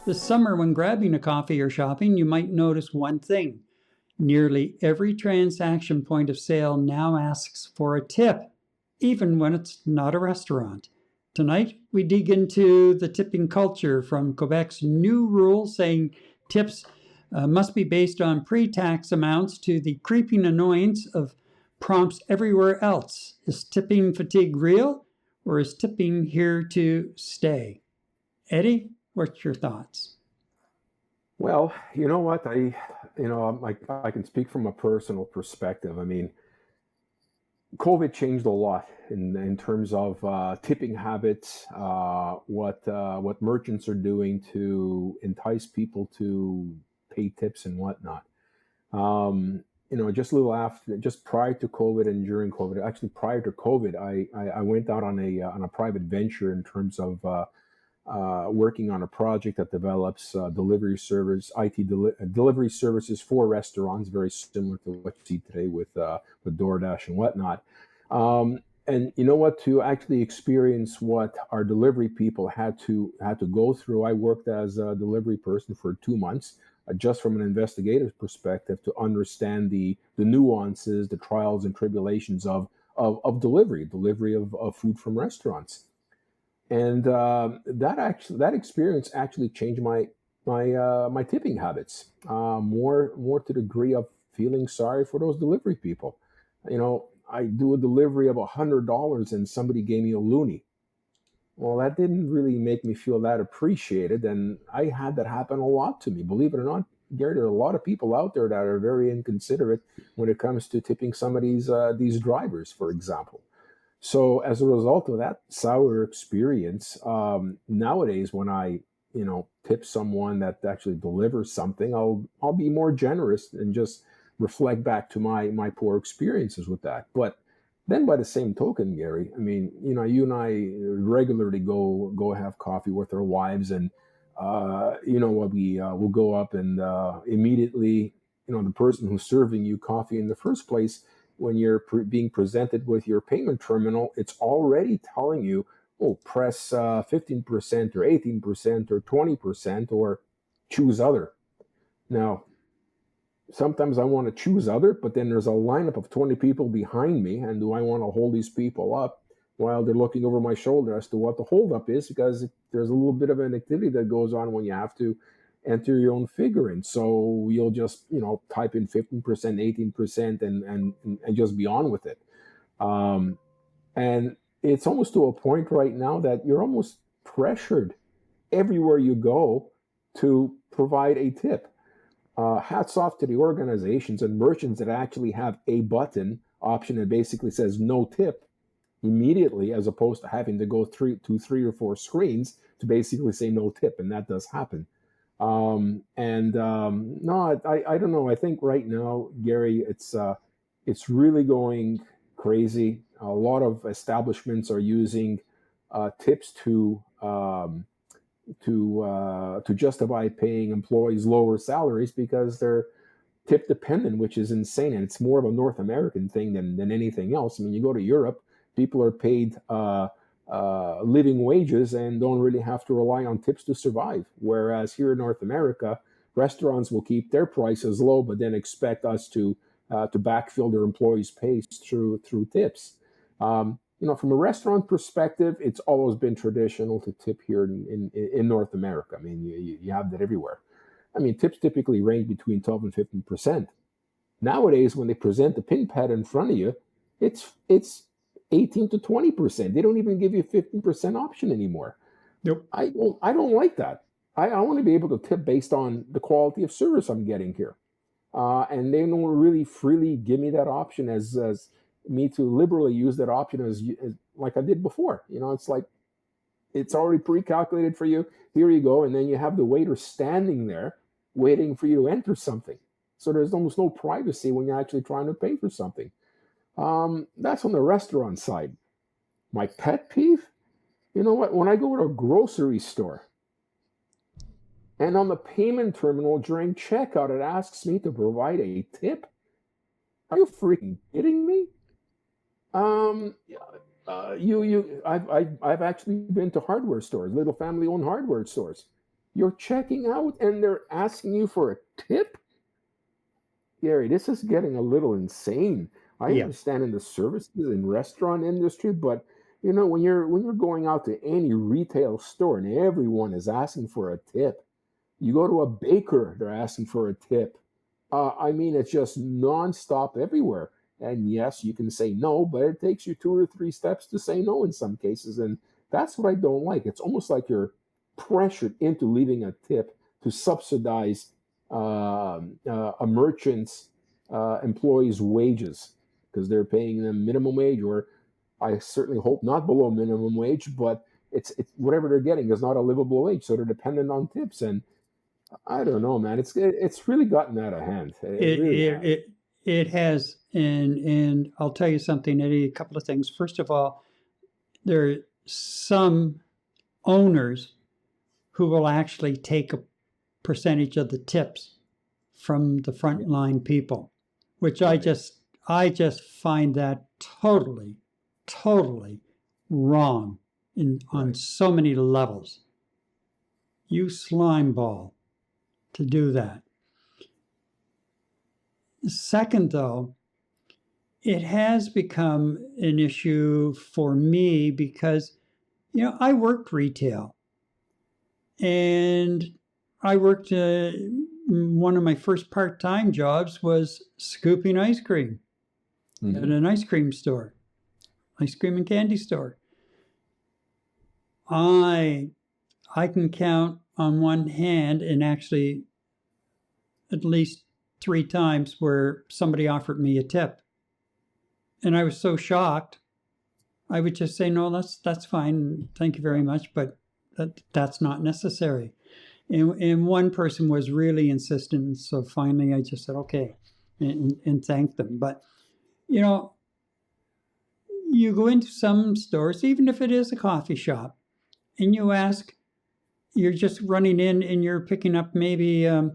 This summer, when grabbing a coffee or shopping, you might notice one thing. Nearly every transaction point of sale now asks for a tip, even when it's not a restaurant. Tonight, we dig into the tipping culture from Quebec's new rule saying tips must be based on pre tax amounts to the creeping annoyance of prompts everywhere else. Is tipping fatigue real, or is tipping here to stay? Eddie, what's your thoughts? Well, you know what? I can speak from a personal perspective. I mean, COVID changed a lot in terms of tipping habits, what merchants are doing to entice people to pay tips and whatnot. Just a little after, just prior to COVID and during COVID, actually prior to COVID, I went out on a private venture in terms of working on a project that develops delivery service, delivery services for restaurants, very similar to what you see today with DoorDash and whatnot. And you know what? To actually experience what our delivery people had to go through, I worked as a delivery person for 2 months, just from an investigative perspective, to understand the nuances, the trials and tribulations of delivery of food from restaurants. And that experience actually changed my tipping habits, more to the degree of feeling sorry for those delivery people. I do a delivery of $100 and somebody gave me a loonie. Well, that didn't really make me feel that appreciated, and I had that happen a lot to me. Believe it or not, Gary, there are a lot of people out there that are very inconsiderate when it comes to tipping some of these drivers, for example. So as a result of that sour experience, nowadays when I tip someone that actually delivers something, I'll be more generous and just reflect back to my poor experiences with that. But then by the same token, Gary, I mean, you and I regularly go have coffee with our wives, and what we'll go up and immediately, the person who's serving you coffee in the first place, when you're being presented with your payment terminal, it's already telling you, oh, press 15% or 18% or 20% or choose other. Now, sometimes I want to choose other, but then there's a lineup of 20 people behind me, and do I want to hold these people up while they're looking over my shoulder as to what the holdup is? Because there's a little bit of an activity that goes on when you have to enter your own figure in. So you'll just, type in 15%, 18%, and just be on with it. And it's almost to a point right now that you're almost pressured everywhere you go to provide a tip. Hats off to the organizations and merchants that actually have a button option that basically says no tip immediately, as opposed to having to go through to 3 or 4 screens to basically say no tip, and that does happen. No, I don't know. I think right now, Gary, it's really going crazy. A lot of establishments are using tips to justify paying employees lower salaries because they're tip dependent, which is insane. And it's more of a North American thing than anything else. I mean, you go to Europe, people are paid living wages and don't really have to rely on tips to survive. Whereas here in North America, restaurants will keep their prices low, but then expect us to backfill their employees' pay through tips. From a restaurant perspective, it's always been traditional to tip here in North America. I mean, you have that everywhere. I mean, tips typically range between 12 and 15%. Nowadays, when they present the pin pad in front of you, it's 18 to 20%. They don't even give you a 15% option anymore. Nope. I don't like that. I want to be able to tip based on the quality of service I'm getting here. And they don't really freely give me that option as me to liberally use that option as like I did before. It's like it's already pre-calculated for you. Here you go, and then you have the waiter standing there waiting for you to enter something. So there's almost no privacy when you're actually trying to pay for something. That's on the restaurant side. My pet peeve, you know what? When I go to a grocery store and on the payment terminal during checkout, it asks me to provide a tip. Are you freaking kidding me? Um, I've actually been to hardware stores, little family-owned hardware stores, You're checking out and they're asking you for a tip? Gary, this is getting a little insane. I Yeah. understand in the services and restaurant industry, but when you're going out to any retail store and everyone is asking for a tip, you go to a baker, they're asking for a tip. I mean, it's just nonstop everywhere. And yes, you can say no, but it takes you two or three steps to say no in some cases. And that's what I don't like. It's almost like you're pressured into leaving a tip to subsidize a merchant's employees' wages because they're paying them minimum wage, or I certainly hope not below minimum wage, but it's whatever they're getting is not a livable wage, so they're dependent on tips. And I don't know, man. It's really gotten out of hand. It It really it has. it, it has, and I'll tell you something, Eddie. A couple of things. First of all, there are some owners who will actually take a percentage of the tips from the Yeah, frontline people, which right. I just find that totally, totally wrong on Right. so many levels. You slime ball to do that. Second, though, it has become an issue for me because, I worked retail and I worked, one of my first part time jobs was scooping ice cream at Hmm. an ice cream store, ice cream and candy store. I I can count on one hand, and actually at least three times where somebody offered me a tip, and I was so shocked. I would just say, no, that's fine, thank you very Yeah. much, but that's not necessary. And one person was really insistent, so finally I just said okay, and thanked them. But you know, you go into some stores, even if it is a coffee shop, and you ask, you're just running in and you're picking up maybe a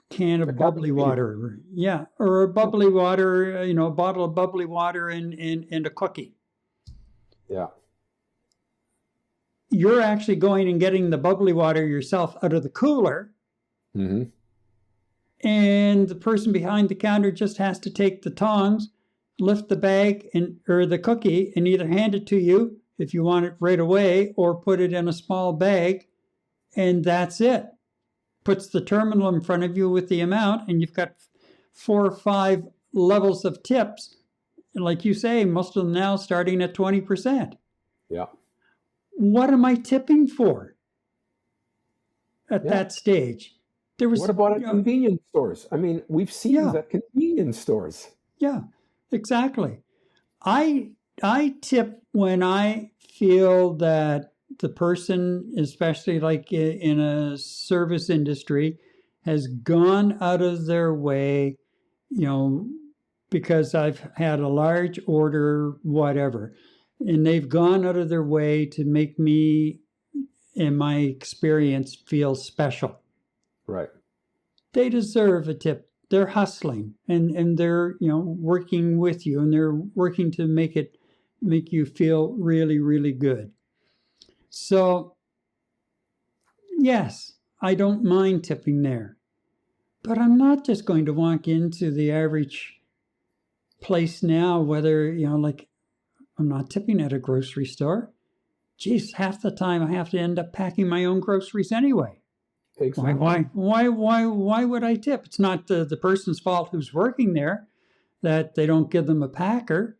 can A of bubbly cappuccino. water, yeah, or a Yeah. bubbly water, a bottle of bubbly water and a cookie. Yeah. You're actually going and getting the bubbly water yourself out of the cooler, Hmm. and the person behind the counter just has to take the tongs, lift the bag and or the cookie, and either hand it to you if you want it right away, or put it in a small bag, and that's it. Puts the terminal in front of you with the amount, and you've got 4 or 5 levels of tips. And like you say, most of them now starting at 20%. Yeah. What am I tipping for at Yeah. that stage? There What was, about at convenience stores? I mean, we've seen these yeah, at convenience stores. yeah, exactly. I tip when I feel that the person, especially like in a service industry, has gone out of their way, you know, because I've had a large order, whatever, and they've gone out of their way to make me, in my experience, feel special. Right. They deserve a tip. They're hustling, and they're working with you, and they're working to make you feel really, really good. So yes, I don't mind tipping there, but I'm not just going to walk into the average place now, whether like, I'm not tipping at a grocery store. Geez, half the time I have to end up packing my own groceries anyway. Why, Exactly. why, why, why would I tip? It's not the person's fault who's working there that they don't give them a packer.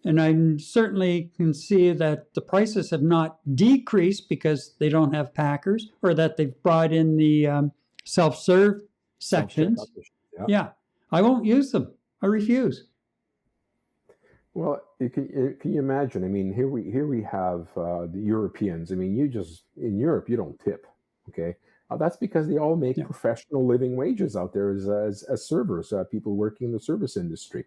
And I certainly can see that the prices have not decreased because they don't have packers, or that they've brought in the self-serve Self checkout. sections. Yeah. Yeah, I won't use them. I refuse. Well, can you imagine? I mean, here we have the Europeans. I mean, you just in Europe you don't tip, okay? That's because they all make Yeah, professional living wages out there as servers, people working in the service industry.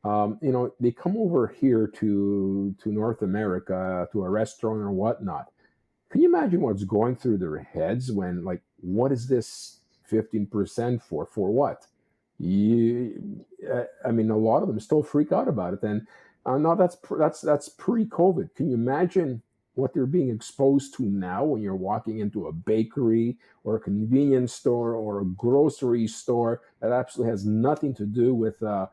They come over here to North America to a restaurant or whatnot. Can you imagine what's going through their heads when, like, what is this 15% for? For what? I mean, a lot of them still freak out about it. And now that's pre-COVID. Can you imagine? what they're being exposed to now when you're walking into a bakery or a convenience store or a grocery store that absolutely has nothing to do with the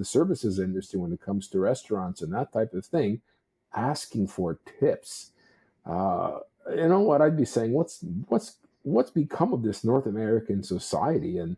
services industry when it comes to restaurants and that type of thing, asking for tips. Uh, you know what I'd be saying? What's become of this North American society? And